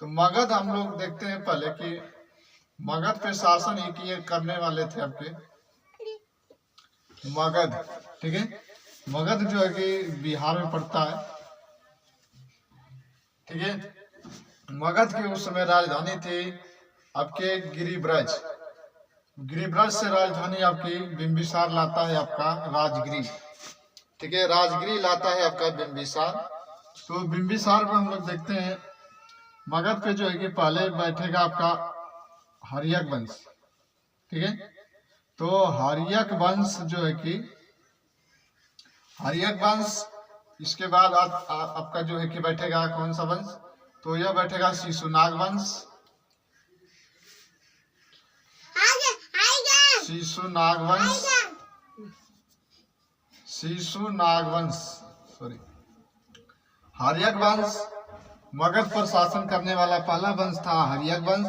तो मगध हम लोग देखते हैं पहले कि मगध पे शासन ही किए करने वाले थे आपके मगध। ठीक है, मगध जो है कि बिहार में पड़ता है। ठीक है, मगध की उस समय राजधानी थी आपके गिरिब्रज। गिरिब्रज से राजधानी आपकी बिंबिसार लाता है आपका राजगिरी। ठीक है, राजगिरी लाता है आपका बिंबिसार। तो बिंबिसार में हम लोग देखते हैं मगध पे जो है कि पहले बैठेगा आपका हर्यक वंश। ठीक है, तो हर्यक वंश जो है कि हर्यक वंश, इसके बाद आपका जो है कि बैठेगा कौन सा वंश, तो यह बैठेगा शिशुनाग वंश। शिशुनाग वंश, शिशुनाग वंश सॉरी हर्यक वंश मगध पर शासन करने वाला पहला वंश था हर्यक वंश,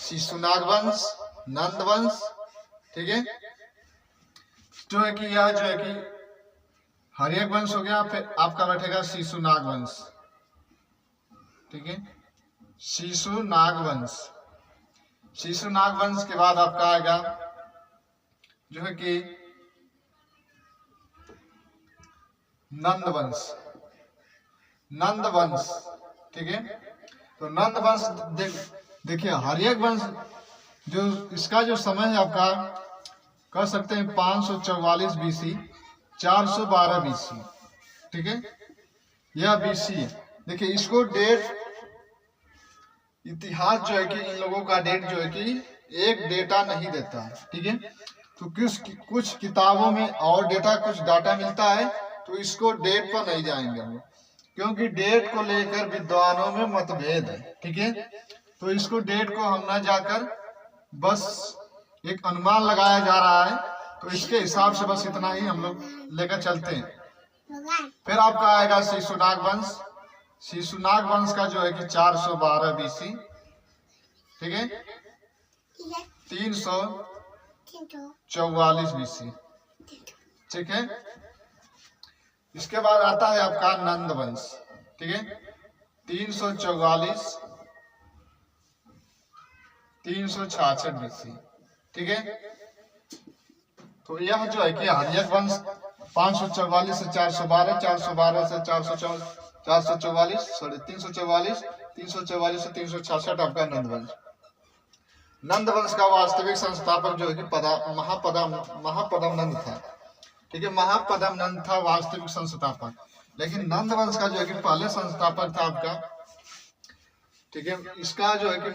शिशुनाग वंश, नंद वंश। ठीक है, जो है कि यह जो है कि हर्यक वंश हो गया, फिर आपका बैठेगा शिशुनाग वंश। ठीक है, शिशुनाग वंश। शिशुनाग वंश के बाद आपका आएगा जो है कि नंद वंश, नंद वंश। ठीक है, तो नंद वंश देखिए हर्यक वंश जो इसका जो समय है आपका कह सकते हैं 544 बीसी, 412 बीसी। ठीक है, यह बीसी है। देखिए इसको डेट इतिहास जो है कि इन लोगों का डेट जो है कि एक डेटा नहीं देता है। ठीक है, तो कुछ किताबों में और डेटा कुछ डाटा मिलता है, तो इसको डेट पर नहीं जाएंगे हम, क्योंकि डेट को लेकर विद्वानों में मतभेद है। ठीक है, तो इसको डेट को हम ना जाकर बस एक अनुमान लगाया जा रहा है, तो इसके हिसाब से बस इतना ही हम लोग लेकर चलते हैं। फिर आपका आएगा शिशुनाग वंश। शिशुनाग वंश का जो है कि 412 बीसी। ठीक है, 344 बीसी। ठीक है, इसके बाद आता है आपका नंद वंश। ठीक है, 344 366 बीसी। ठीक है, तो यह जो है कि हर्यक वंश 544 से 412, 412 से 444 सॉरी 344 344 से 366 आपका नंद वंश। नंद वंश का वास्तविक संस्थापक जो है कि महापदम नंद था। ठीक है, महापदम नंद था वास्तविक संस्थापक, लेकिन नंद वंश का जो है कि पहले संस्थापक था आपका। ठीक है, इसका जो है कि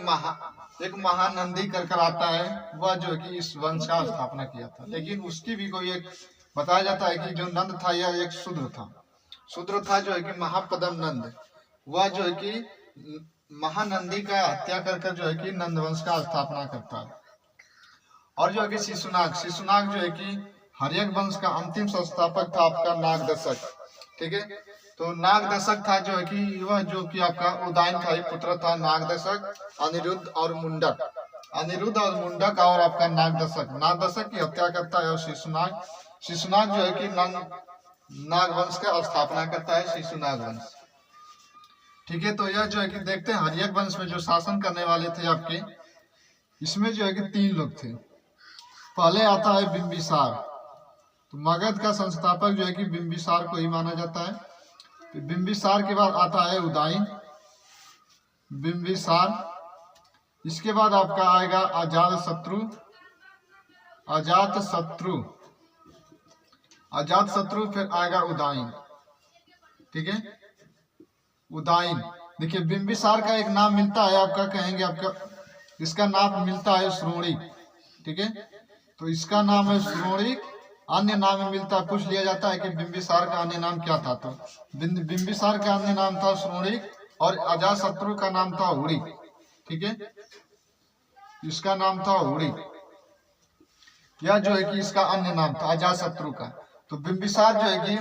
एक महानंदी कर आता है, वह जो है कि इस वंश का स्थापना किया था। लेकिन उसकी भी कोई एक बताया जाता है कि जो नंद था यह एक शूद्र था जो है कि महापदम नंद, वह जो है कि महानंदी का हत्या कर जो है कि नंद वंश का स्थापना करता है। और जो है कि शिशुनाग जो है कि हर्यक वंश का अंतिम संस्थापक था आपका नागदशक। ठीक है, तो नागदशक था जो है कि वह जो कि आपका उदयन का ही पुत्र था। नागदशक, अनिरुद्ध और मुंडक, अनिरुद्ध और मुंडक और आपका नागदशक की हत्या करता है। और शिशुनाग जो है कि नाग वंश का स्थापना करता है, शिशुनाग वंश। ठीक है, तो यह जो है कि देखते हैं हर्यक वंश में जो शासन करने वाले थे आपके, इसमें जो है कि 3 लोग थे। पहले आता है बिंबिसार। तो मगध का संस्थापक जो है कि बिंबिसार को ही माना जाता है। तो बिंबिसार के बाद आता है उदयन, बिंबिसार। इसके बाद आपका आएगा अजातशत्रु, फिर आएगा उदयन। ठीक है, उदयन। देखिए बिंबिसार का एक नाम मिलता है आपका, कहेंगे आपका इसका नाम मिलता है श्रोणिक। ठीक है, तो इसका नाम है श्रोणिक। अन्य नाम में मिलता है, पूछ लिया जाता है कि बिंबिसार का अन्य नाम क्या था, तो बिंबिसार का अन्य नाम था श्रोणिक और अजातशत्रु का नाम था हुड़िक। ठीक है, इसका नाम था हुड़िक। यह जो है कि इसका अन्य नाम था अजातशत्रु का। तो बिंबिसार जो है कि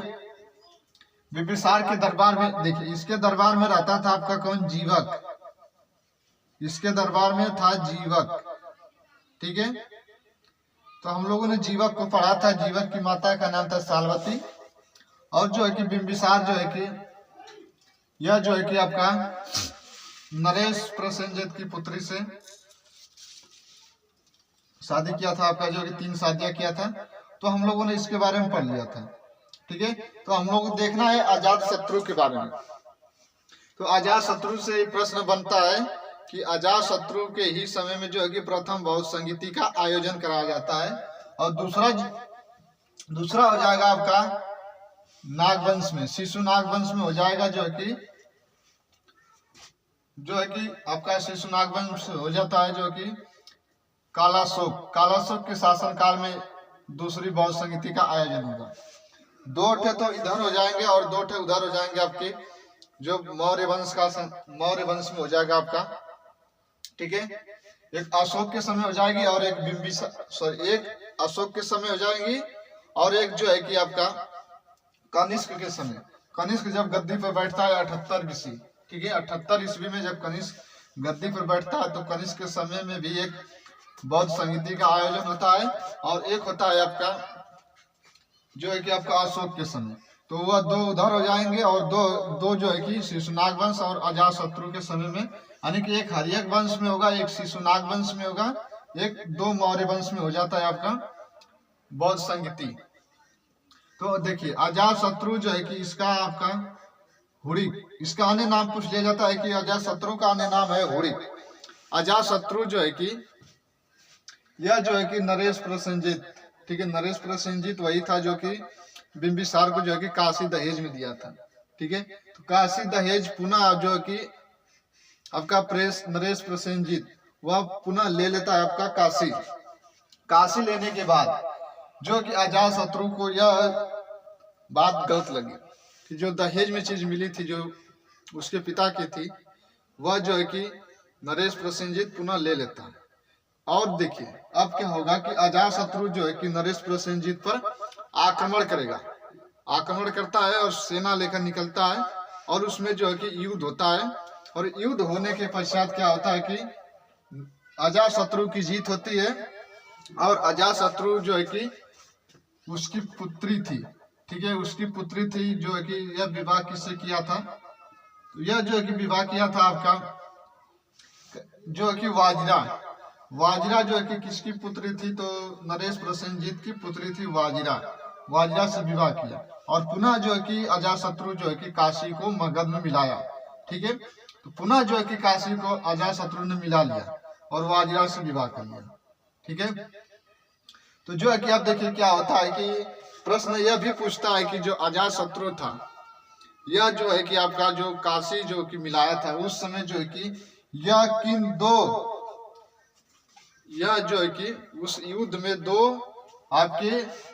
बिंबिसार के दरबार में, देखिए इसके दरबार में रहता था आपका कौन, जीवक। इसके दरबार में था जीवक। ठीक है, तो हम लोगों ने जीवक को पढ़ा था। जीवक की माता का नाम था सालवती। और जो है कि बिंबिसार जो है कि यह जो है कि आपका नरेश प्रसेनजित की पुत्री से शादी किया था आपका, जो कि 3 शादियां किया था। तो हम लोगों ने इसके बारे में पढ़ लिया था। ठीक है, तो हम लोग को देखना है अजात शत्रु के बारे में। तो अजात शत्रु से प्रश्न बनता है कि अजात शत्रु के ही समय में जो है कि प्रथम बहुत संगीति का आयोजन कराया जाता है। और दूसरा हो जाएगा आपका नागवंश में, शिशु नागवंश में हो जाएगा, जो है कि आपका शिशु नागवंश हो जाता है, जो कि कालाशोक के शासन काल में दूसरी बौद्ध संगीति का आयोजन होगा। 2 ठे तो इधर हो जाएंगे और 2 ठे उधर हो जाएंगे आपके, जो मौर्य वंश में हो जाएगा आपका। ठीक है, एक अशोक के समय हो जाएगी और एक अशोक के समय हो जाएगी और एक जो है कि आपका कनिष्क के समय। कनिष्क जब गद्दी पर बैठता है 78 BC, ठीक है, 78 ईस्वी में जब कनिष्क गद्दी पर बैठता है तो कनिष्क के समय में भी एक बौद्ध संगीति का आयोजन होता है और एक होता है आपका जो है कि आपका अशोक के समय। तो वह 2 उधर हो जाएंगे और दो जो है कि शिशुनाग वंश और अजातशत्रु के समय में, यानी कि एक हर्यक वंश में होगा, एक शिशुनाग वंश में होगा, एक 2 मौर्य वंश में हो जाता है आपका बौद्ध संगीति। तो देखिए अजातशत्रु जो है कि इसका आपका हुड़िक, इसका अन्य नाम पूछ लिया जाता है कि अजातशत्रु का अन्य नाम है हुड़िक। अजातशत्रु जो है कि यह जो है कि नरेश प्रसेनजित, ठीक है, नरेश प्रसेनजित वही था जो कि बिंबिसार को जो है कि काशी दहेज में दिया था। ठीक है, तो काशी दहेज पुनः जो है कि आपका नरेश प्रसेनजित वह पुनः ले लेता है आपका काशी लेने के बाद जो कि अजातशत्रु को यह बात गलत लगी कि जो दहेज में चीज मिली थी जो उसके पिता की थी, वह जो है कि नरेश प्रसेनजित पुनः ले लेता है। और देखिए अब क्या होगा कि अजातशत्रु जो है कि नरेश प्रसेनजित पर आक्रमण करता है और सेना लेकर निकलता है और उसमें जो है कि युद्ध होता है। और युद्ध होने के पश्चात क्या होता है कि अजातशत्रु की जीत होती है और अजातशत्रु जो है कि उसकी पुत्री थी, ठीक है, उसकी पुत्री थी जो है कि यह विवाह किससे किया था, तो यह जो है कि विवाह किया था आपका जो है कि वाजिरा जो है कि किसकी पुत्री थी, तो नरेश प्रसेनजित की पुत्री थी वाजिरा से विवाह किया और पुनः जो है कि अजातशत्रु जो है कि काशी को मगध में मिलाया। ठीक है, तो पुनः जो है कि काशी को अजातशत्रु ने मिला लिया और वाजिरा से विवाह कर लिया। ठीक है, तो जो है कि आप देखिए क्या होता है कि प्रश्न यह भी पूछता है कि जो अजातशत्रु था यह जो है कि आपका जो काशी जो कि मिलाया था उस समय जो है कि यह जो है कि उस युद्ध में 2 आपके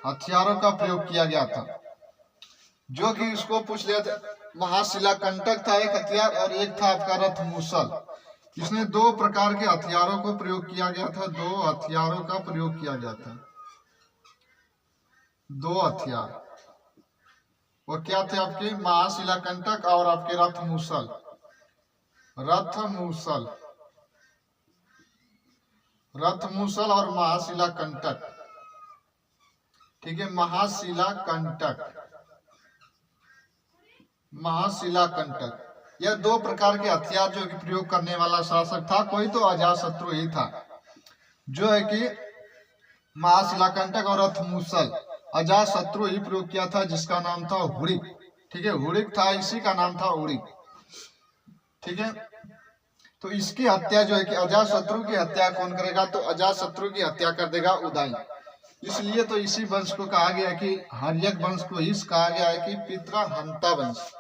हथियारों का प्रयोग किया गया था, जो कि इसको पूछ लिया था। महाशिलाकंटक था एक हथियार और एक था आपका रथ मूसल। इसने 2 प्रकार के हथियारों को प्रयोग किया गया था, 2 हथियारों का प्रयोग किया गया था। 2 हथियार वो क्या थे आपके, महाशिलाकंटक और आपके रथ मूसल और महाशिलाकंटक। ठीक है, महाशिलाकंटक यह 2 प्रकार के हथियार जो कि प्रयोग करने वाला शासक था कोई तो अजातशत्रु ही था, जो है कि महाशिलाकंटक और रथ मूसल अजातशत्रु ही प्रयोग किया था, जिसका नाम था हुड़िक। ठीक है, हुड़िक था, इसी का नाम था हुड़िक। ठीक है, तो इसकी हत्या जो है कि अजातशत्रु की हत्या कौन करेगा, तो अजातशत्रु की हत्या कर देगा उदय। इसलिए तो इसी वंश को कहा गया कि हर्यक वंश को ही कहा गया है कि पितृहंता वंश।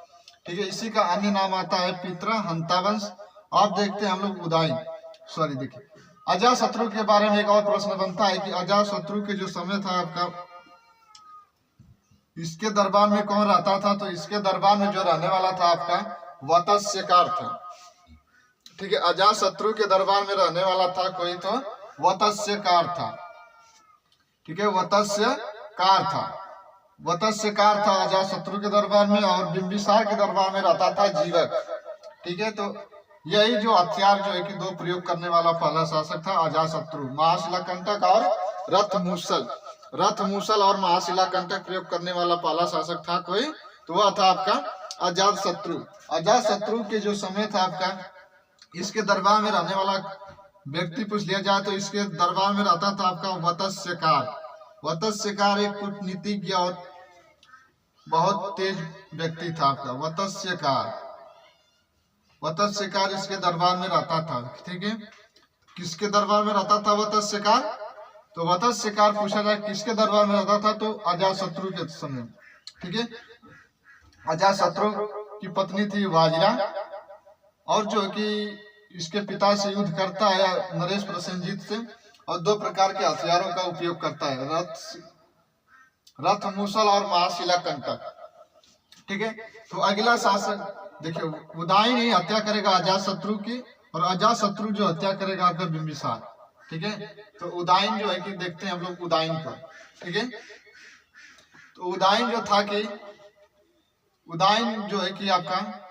ठीक है, इसी का अन्य नाम आता है पितृहंता वंश। अब देखते हैं हम लोग देखिए अजातशत्रु के बारे में एक और प्रश्न बनता है कि अजातशत्रु के जो समय था आपका, इसके दरबार में कौन रहता था, तो इसके दरबार में जो रहने वाला था आपका वत्स्यकार था। ठीक है, अजातशत्रु के दरबार में रहने वाला था कोई तो वत्स्यकार था। ठीक है, वत्स्यकार था अजातशत्रु के दरबार में और बिंबिसार के दरबार में रहता था जीवक। ठीक है, तो यही जो हथियार जो है कि 2 प्रयोग करने वाला पहला शासक था अजातशत्रु, महाशिलाकंटक और रथ मूसल और महाशिलाकंटक प्रयोग करने वाला पहला शासक था कोई, तो वह था आपका अजातशत्रु। अजातशत्रु के जो समय था आपका, इसके दरबार में रहने वाला व्यक्ति पूछ लिया जाए तो इसके दरबार में रहता था आपका वत्स्यकार। वत्स्यकार एक कूटनीतिज्ञ और बहुत तेज व्यक्ति था आपका वत्स्यकार। वत्स्यकार इसके दरबार में रहता था। ठीक है, किसके दरबार में रहता था वत्स्यकार? तो वत्स्यकार पूछा जाए किसके दरबार में रहता था तो अजातशत्रु के समय। ठीक है, अजातशत्रु की पत्नी थी वाजिरा, और जो कि इसके पिता से युद्ध करता है नरेश प्रसेनजीत से, और दो प्रकार के हथियारों का उपयोग करता है, रथ मूसल और महाशिला कंटक। ठीक है, तो अगला शासक देखिए, उदयन ही हत्या करेगा अजातशत्रु की, और अजातशत्रु जो हत्या करेगा आपका बिंबिसार। ठीक है, तो उदयन जो है कि देखते हैं हम लोग उदयन को। ठीक है, तो उदयन जो था कि उदयन जो है कि आपका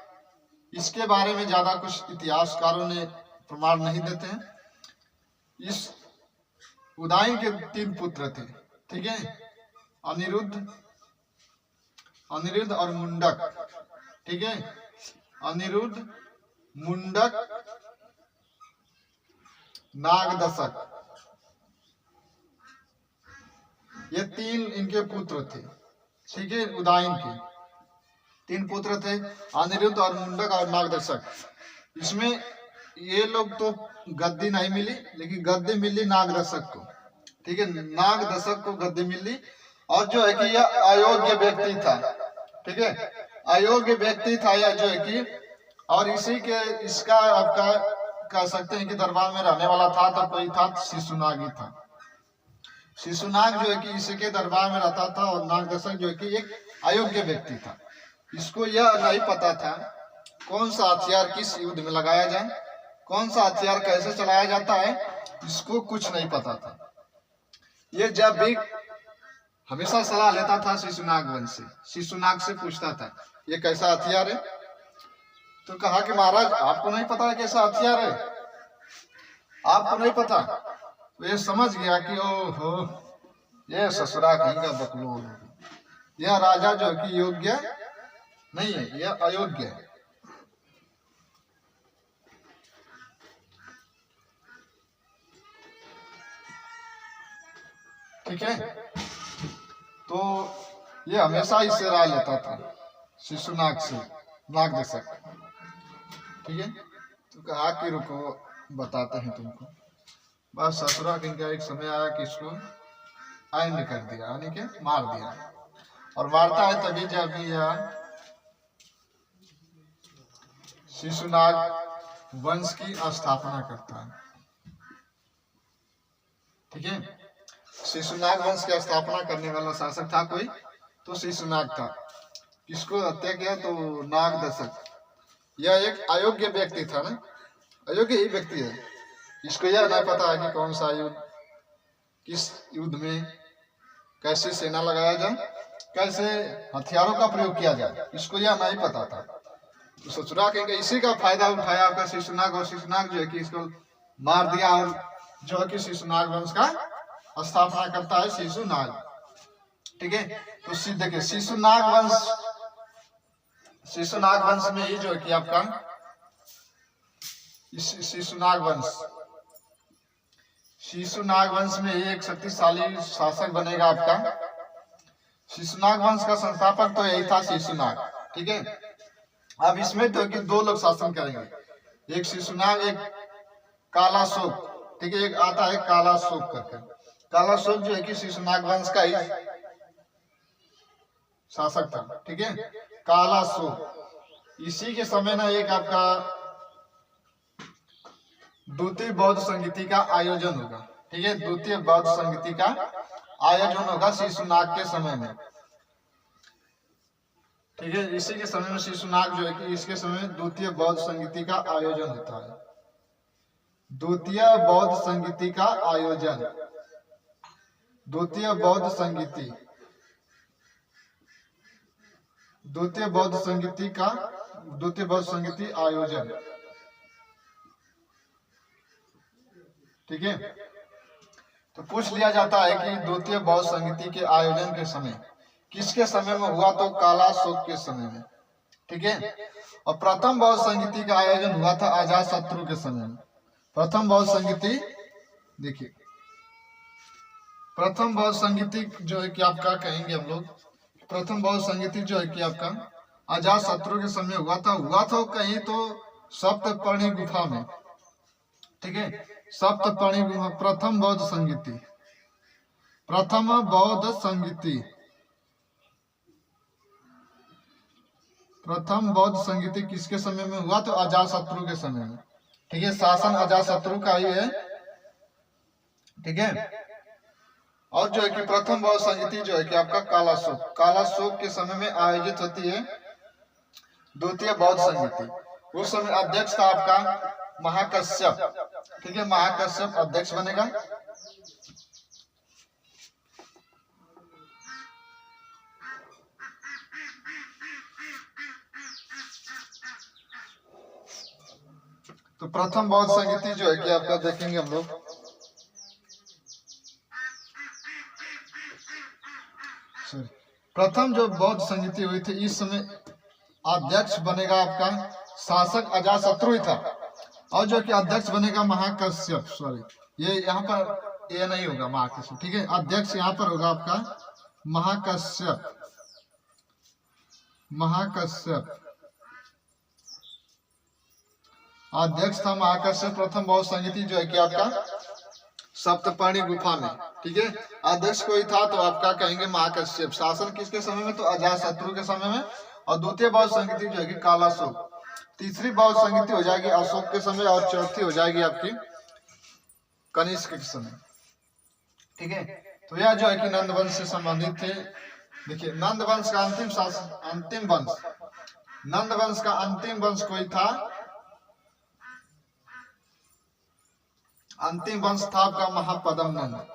इसके बारे में ज्यादा कुछ इतिहासकारों ने प्रमाण नहीं देते हैं। इस उदयन के 3 पुत्र थे। ठीक है, अनिरुद्ध और मुंडक। ठीक है, अनिरुद्ध, मुंडक, नागदशक, ये 3 इनके पुत्र थे। ठीक है, उदयन के 3 पुत्र थे, अनिरुद्ध और मुंडक और नागदशक। इसमें ये लोग तो गद्दी नहीं मिली, लेकिन गद्दी मिली नागदशक को। ठीक है, नागदशक को गद्दी मिली, और जो है कि यह अयोग्य व्यक्ति था। ठीक है, अयोग्य व्यक्ति था यह जो है कि, और इसी के इसका आपका कह सकते हैं कि दरबार में रहने वाला था तो कोई था शिशुनाग ही था। शिशुनाग जो है कि इसके दरबार में रहता था, और नागदशक जो है कि एक अयोग्य व्यक्ति था। इसको यह नहीं पता था कौन सा हथियार किस युद्ध में लगाया जाए, कौन सा हथियार कैसे चलाया जाता है, इसको कुछ नहीं पता था। ये जब भी हमेशा सलाह लेता था शिशुनाग वंश से, शिशुनाग से पूछता था ये कैसा हथियार है, तो कहा कि महाराज आपको नहीं पता है कैसा हथियार है, आपको नहीं पता। तो ये समझ गया कि ओहो ये ससुरा कहीं का बकलोल, यह राजा जो कि योग्य नहीं है, यह अयोग्य है। ठीक है, तो ये हमेशा इससे राय लेता था शिशुनाग से, नागदशक। ठीक है, तो कहा कि रुको बताते हैं तुमको। बस ससुरा किनका एक समय आया कि इसको आयन कर दिया, यानी कि मार दिया, और मारता है तभी जब यह शिशुनाग वंश की स्थापना करता है। ठीक है, शिशुनाग वंश की स्थापना करने वाला शासक था कोई, तो शिशुनाग था। किसको हत्या किया तो नागदशक। यह एक अयोग्य व्यक्ति था ना, अयोग्य ही व्यक्ति है। इसको यह नहीं पता है कि कौन सा युद्ध, किस युद्ध में कैसे सेना लगाया जाए, कैसे हथियारों का प्रयोग किया जाए, इसको यह नहीं पता था। तो ससुरा के इसी का फायदा उठाया आपका शिशुनाग, और शिशुनाग जो है कि इसको मार दिया, और जो है कि शिशुनाग वंश का स्थापना करता है शिशुनाग। ठीक है, तो देखिए शिशुनाग वंश में ही जो है कि आपका शिशुनाग वंश में एक शक्तिशाली शासक बनेगा आपका। शिशुनाग वंश का संस्थापक तो यही था शिशुनाग। ठीक है, अब इसमें तो कि 2 लोग शासन करेंगे, एक शिशुनाग, एक कालाशोक। ठीक है, एक आता है कालाशोक करके। कालाशोक जो है कि शिशुनाग वंश का ही शासक था। ठीक है, कालाशोक। इसी के समय ना एक आपका द्वितीय बौद्ध संगीति का आयोजन होगा। ठीक है, द्वितीय बौद्ध संगीति का आयोजन होगा शिशुनाग के समय में। ठीक है, इसी के समय में शिशुनाग जो है कि इसके समय में द्वितीय बौद्ध संगीति का आयोजन होता है। द्वितीय बौद्ध संगीति का आयोजन, द्वितीय बौद्ध संगीति, द्वितीय बौद्ध संगीति आयोजन। ठीक है, तो पूछ लिया जाता है कि द्वितीय बौद्ध संगीति के आयोजन के समय किसके समय में हुआ, तो कालाशोक के समय में। ठीक है। और प्रथम बौद्ध संगीति का आयोजन हुआ था अजात शत्रु के समय में। प्रथम बौद्ध संगीति, देखिए प्रथम बौद्ध संगीति जो है कि आपका कहेंगे हम लोग, प्रथम बौद्ध संगीति जो है कि आपका अजात शत्रु के समय हुआ था कहीं तो सप्तपर्णी गुफा में, ठीक है, सप्तपर्णी गुफा। प्रथम बौद्ध संगीति, प्रथम बौद्ध संगीति, प्रथम बौद्ध संगीति किसके समय में हुआ? तो अजात शत्रु के समय में, ठीक है। शासन अजात शत्रु का ही है, ठीक है। और जो है कि प्रथम बौद्ध संगीति जो है कि आपका कालाशोक के समय में आयोजित होती है द्वितीय बौद्ध संगीति। उस समय अध्यक्ष था आपका महाकश्यप, ठीक है, महाकश्यप अध्यक्ष बनेगा। तो प्रथम बौद्ध संगीति जो है कि आपका देखेंगे हम लोग, प्रथम जो बौद्ध संगीति हुई थी इस समय अध्यक्ष बनेगा आपका शासक अजातशत्रु ही था, और जो कि अध्यक्ष बनेगा महाकश्यप, सॉरी ये यहाँ पर ये नहीं होगा महाकश्यप, ठीक है। अध्यक्ष यहाँ पर होगा आपका महाकश्यप, महाकश्यप अध्यक्ष था महाकश्यप। प्रथम बौद्ध संगीति जो है कि आपका सप्तपर्णी गुफा में, ठीक है, अध्यक्ष कोई था तो आपका कहेंगे महाकश्यप। शासन किसके समय में? तो अजातशत्रु के समय में। और द्वितीय बौद्ध संगीति जो है कि कालाशोक। तीसरी बौद्ध संगीति हो जाएगी अशोक के समय, और चौथी हो जाएगी आपकी कनिष्क के समय, ठीक है। तो यह जो है कि नंद वंश से संबंधित थे। देखिए नंद वंश का अंतिम शासन, अंतिम वंश, नंद वंश का अंतिम वंश कोई था, अंतिम वंश था आपका महापद्म नंद।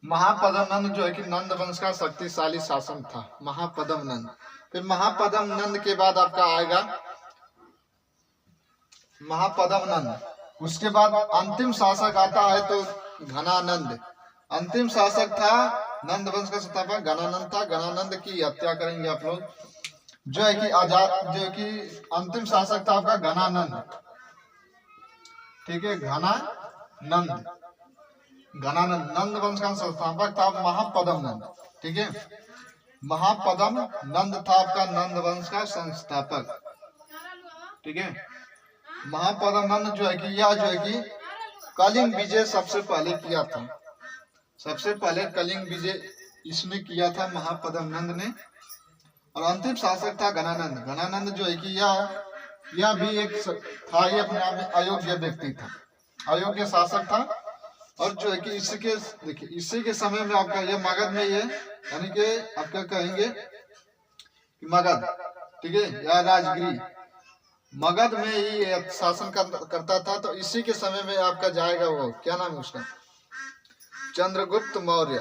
महापद्म नंद जो है कि नंद वंश का शक्तिशाली शासन था, महापद्म नंद। फिर महापद्म नंद के बाद आपका आएगा महापद्म नंद। उसके बाद अंतिम शासक आता है तो घनानंद। अंतिम शासक था नंद वंश का संस्थापक घनानंद था। घनानंद की हत्या करेंगे आप लोग, जो है कि आजाद, जो है कि अंतिम शासक था आपका घनानंद, ठीक है, घनानंद। घनानंद नंद वंश का संस्थापक था महापद्म नंद, ठीक है, महापद्म नंद था आपका नंद वंश का संस्थापक, ठीक है। महापद्म नंद जो है कि यह जो है कि कलिंग विजय सबसे पहले किया था, सबसे पहले कलिंग विजय इसने किया था महापद्म नंद ने। और अंतिम शासक था घनानंद। घनानंद जो है कि यह भी एक था, ये अपने आप में अयोग्य व्यक्ति था, अयोग्य शासक था। और जो है कि इसके, देखिए इसी के समय में आपका ये मगध में ये, यानी कि आपका कहेंगे कि मगध, ठीक है, या राजगिरी, मगध में ही शासन करता था। तो इसी के समय में आपका जाएगा वो, क्या नाम है उसका, चंद्रगुप्त मौर्य,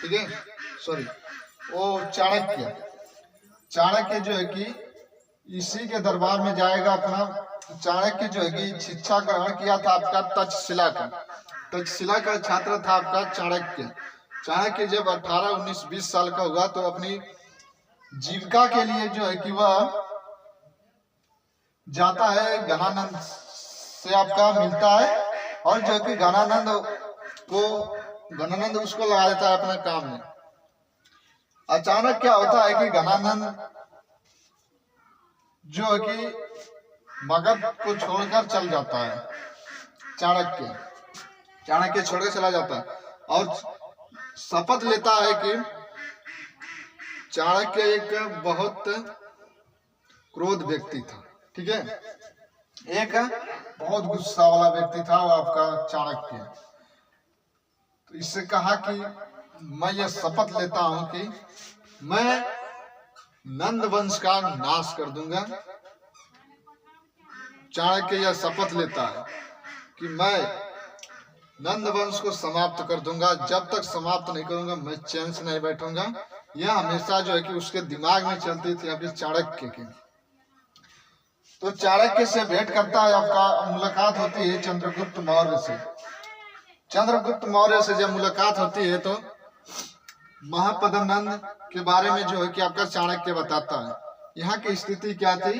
ठीक है, सॉरी वो चाणक्य। चाणक्य जो है कि इसी के दरबार में जाएगा अपना। चाणक्य जो है कि शिक्षा ग्रहण किया था आपका तक्षशिला का, तक्षशिला का छात्र था आपका चाणक्य। चाणक्य जब 18, 19, 20 साल का हुआ तो अपनी जीविका के लिए जो है कि वह जाता है घनानंद से, आपका मिलता है। और जो है कि घनानंद उसको लगा देता है अपने काम में। अचानक क्या होता है कि घनानंद जो है कि मगध को छोड़कर चल जाता है। चाणक्य छोड़कर चला जाता है और शपथ लेता है कि चाणक्य एक बहुत क्रोध व्यक्ति था, ठीक है, एक बहुत गुस्सा वाला व्यक्ति था वो आपका चाणक्य। तो इससे कहा कि मैं ये शपथ लेता हूं कि मैं नंद वंश का नाश कर दूंगा। चाणक्य यह शपथ लेता है कि मैं नंद वंश को समाप्त कर दूंगा, जब तक समाप्त नहीं करूंगा मैं चैन से नहीं बैठूंगा। यह हमेशा जो है कि उसके दिमाग में चलती थी अभी चाणक्य की। तो चाणक्य से भेंट करता है, आपका मुलाकात होती है चंद्रगुप्त मौर्य से। चंद्रगुप्त मौर्य से जब मुलाकात होती है तो महापद्म नंद के बारे में जो है कि आपका चाणक्य बताता है। यहाँ की स्थिति क्या थी,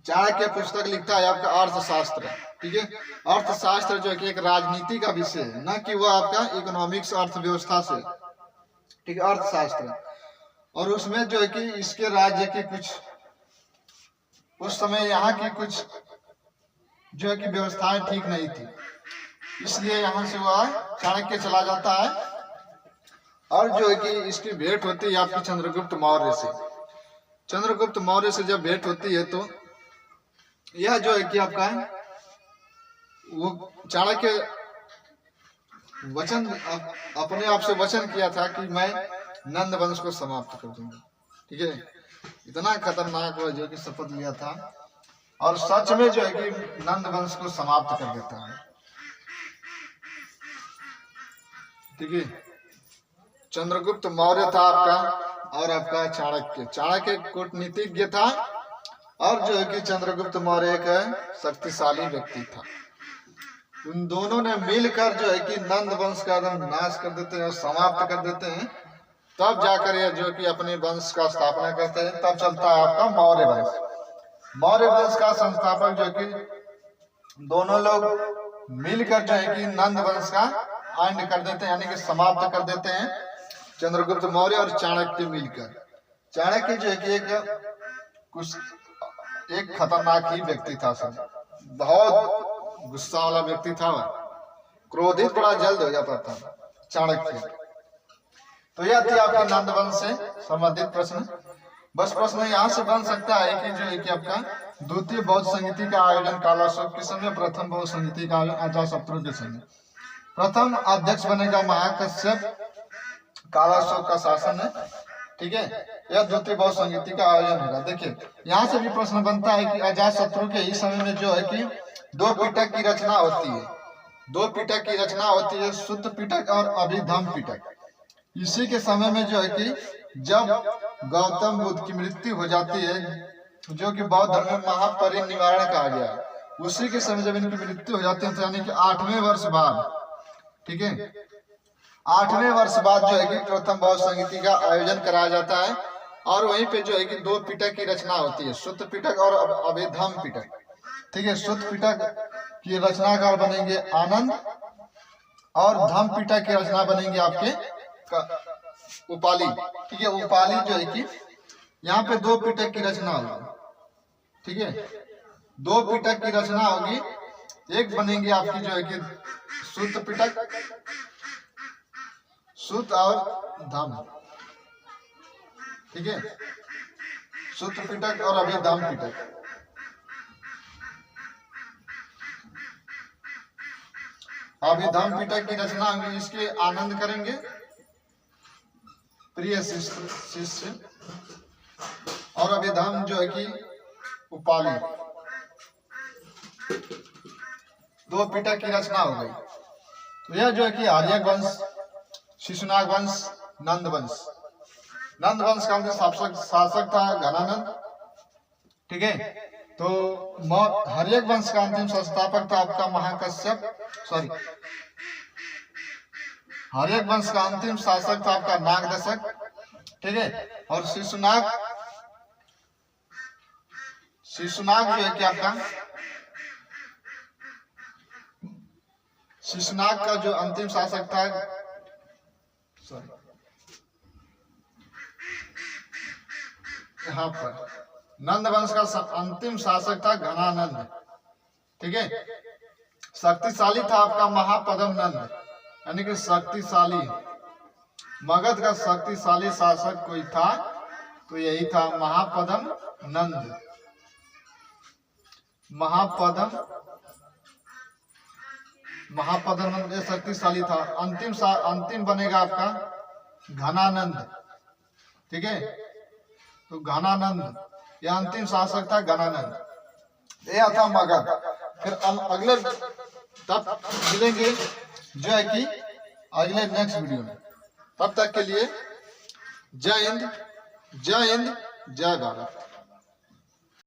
चाणक्य पुस्तक लिखता है आपका अर्थशास्त्र, ठीक है। अर्थशास्त्र जो है कि एक राजनीति का विषय है, न कि वह आपका इकोनॉमिक्स अर्थव्यवस्था से, ठीक है, अर्थशास्त्र। और उसमें जो है कि इसके राज्य की कुछ उस समय यहाँ की कुछ जो है कि व्यवस्थाएं ठीक नहीं थी, इसलिए यहाँ से वह चाणक्य चला जाता है। और जो है कि इसकी भेंट होती है आपकी चंद्रगुप्त मौर्य से। चंद्रगुप्त मौर्य से जब भेंट होती है तो यह जो है कि आपका वो चाणक्य वचन अपने आप से वचन किया था कि मैं नंद वंश को समाप्त कर दूंगा, ठीक है। इतना खतरनाक हुआ जो कि शपथ लिया था, और सच में जो है कि नंद वंश को समाप्त कर देता है, ठीक है। चंद्रगुप्त मौर्य था आपका, और आपका चाणक्य कूटनीतिज्ञ था, और जो है कि चंद्रगुप्त मौर्य एक शक्तिशाली व्यक्ति था। उन दोनों ने मिलकर जो है कि नंद वंश का एकदम नाश कर देते हैं और समाप्त कर देते हैं। तब जाकर यह जो कि अपने वंश का स्थापना करते हैं। तब चलता है आपका मौर्य वंश। मौर्य वंश का संस्थापक जो कि दोनों लोग मिलकर जो है कि नंद वंश का एंड कर देते हैं, यानी कि समाप्त कर देते हैं। चंद्रगुप्त मौर्य और चाणक्य मिलकर। चाणक्य जो है कि एक खतरनाक ही व्यक्ति था, सब बहुत गुस्सा वाला व्यक्ति था, क्रोधित बड़ा जल्द हो जाता था चाणक्य। तो यह थी आपका नंद वंश से संबंधित प्रश्न। बस प्रश्न यहाँ से बन सकता है कि जो है कि आपका द्वितीय बौद्ध संहिता का आयोजन कालाशोक के समय, प्रथम बौद्ध संहिता का आयोजन अजातशत्रु के समय। प्रथम अध्यक्ष बनेगा महाकश्यप, कालाशोक का शासन है, ठीक है। यह द्वितीय बौद्ध संहिता का आयोजन होगा। देखिए यहाँ से भी प्रश्न बनता है कि अजातशत्रु के इस समय में जो है कि दो पिटक की रचना होती है, दो पिटक की रचना होती है, शुद्ध पिटक और अभिधम पिटक। इसी के समय में जो है कि जब गौतम बुद्ध की मृत्यु हो जाती है, जो कि बौद्ध धर्म में महापरिनिर्वाण कहा गया है, उसी के समय जब इनकी मृत्यु हो जाती है, तो यानी कि 8वें वर्ष बाद, ठीक है, 8वें वर्ष बाद जो है कि प्रथम बौद्ध संहिता का आयोजन कराया जाता है। और वहीं पे जो है कि दो पिटक की रचना होती है, शुद्ध पिटक और अभिधम पिटक, ठीक है। शुद्ध पिटक की रचनाकार बनेंगे आनंद, और धम पिटक की रचना बनेंगे आपके उपाली, ठीक है। उपाली जो है कि यहाँ पे दो पिटक की रचना होगी, ठीक है, दो पिटक की रचना होगी। एक बनेंगे आपकी जो है कि शुद्ध पिटक, शुद्ध और धम, ठीक है, शुद्ध पिटक और अभिधम पिटक। अभिधम पिटक की रचना होगी, इसके आनंद करेंगे प्रिय शिष्य, और अभिधम जो है कि उपाली। दो पिटक की रचना हो गई। तो यह जो है कि आर्यक वंश, शिशुनाग वंश, नंद वंश। नंद वंश का शासक था घनानंद, ठीक है। तो हर्यक वंश का अंतिम संस्थापक था आपका महाकश्यप, हर्यक वंश का अंतिम शासक था आपका नागदशक, ठीक है। और शिशुनाग जो है कि आपका शिशुनाग का जो अंतिम शासक था, यहाँ पर नंद वंश का अंतिम शासक था घनानंद, ठीक है। शक्तिशाली था आपका महापद्म नंद, यानी कि शक्तिशाली, मगध का शक्तिशाली शासक कोई था तो यही था महापद्म नंद। महापद्म नंद शक्तिशाली था। अंतिम बनेगा आपका घनानंद, ठीक है। तो घनानंद यह अंतिम शासक था, घनानंद। यह था मगध। फिर अगले तब मिलेंगे जो है कि अगले नेक्स्ट वीडियो में। तब तक के लिए जय हिंद, जय भारत।